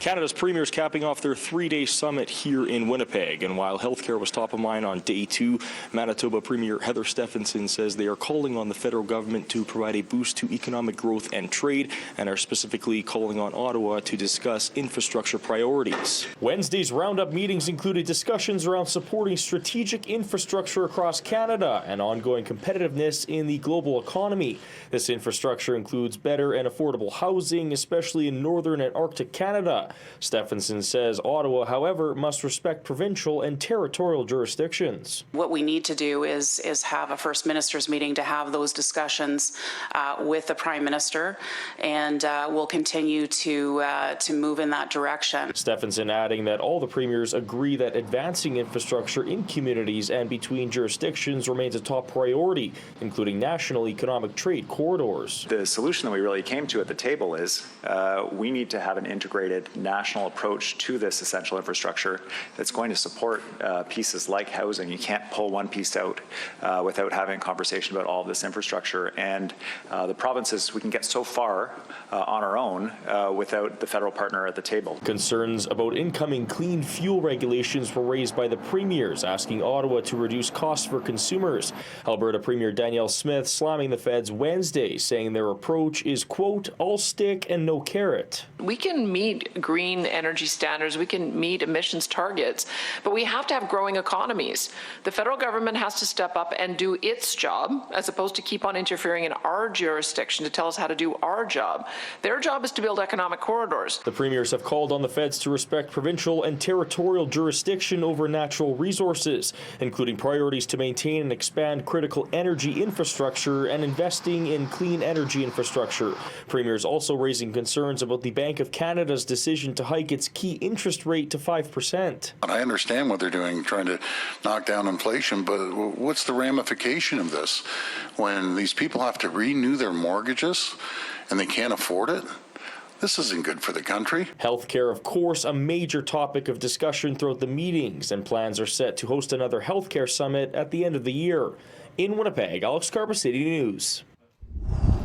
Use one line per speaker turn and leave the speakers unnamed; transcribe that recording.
Canada's premiers capping off their three-day summit here in Winnipeg. And while healthcare was top of mind on day two, Manitoba Premier Heather Stefanson says they are calling on the federal government to provide a boost to economic growth and trade, and are specifically calling on Ottawa to discuss infrastructure priorities. Wednesday's roundup meetings included discussions around supporting strategic infrastructure across Canada and ongoing competitiveness in the global economy. This infrastructure includes better and affordable housing, especially in northern and Arctic Canada. Stephenson says Ottawa, however, must respect provincial and territorial jurisdictions.
What we need to do is have a First Ministers meeting to have those discussions with the Prime Minister, and we'll continue to move in that direction.
Stephenson adding that all the premiers agree that advancing infrastructure in communities and between jurisdictions remains a top priority, including national economic trade corridors.
The solution that we really came to at the table is we need to have an integrated national approach to this essential infrastructure that's going to support pieces like housing. You can't pull one piece out without having a conversation about all of this infrastructure. And the provinces, we can get so far on our own without the federal partner at the table.
Concerns about incoming clean fuel regulations were raised by the premiers, asking Ottawa to reduce costs for consumers. Alberta Premier Danielle Smith slamming the feds Wednesday, saying their approach is, quote, all stick and no carrot.
We can meet green energy standards, we can meet emissions targets, but we have to have growing economies. The federal government has to step up and do its job, as opposed to keep on interfering in our jurisdiction to tell us how to do our job. Their job is to build economic corridors.
The premiers have called on the feds to respect provincial and territorial jurisdiction over natural resources, including priorities to maintain and expand critical energy infrastructure and investing in clean energy infrastructure. Premiers also raising concerns about the Bank of Canada's decision to hike its key interest rate to 5%.
I understand what they're doing, trying to knock down inflation, but what's the ramification of this when these people have to renew their mortgages and they can't afford it? This isn't good for the country.
Healthcare, of course, a major topic of discussion throughout the meetings, and plans are set to host another healthcare summit at the end of the year. In Winnipeg, Karpa, City News.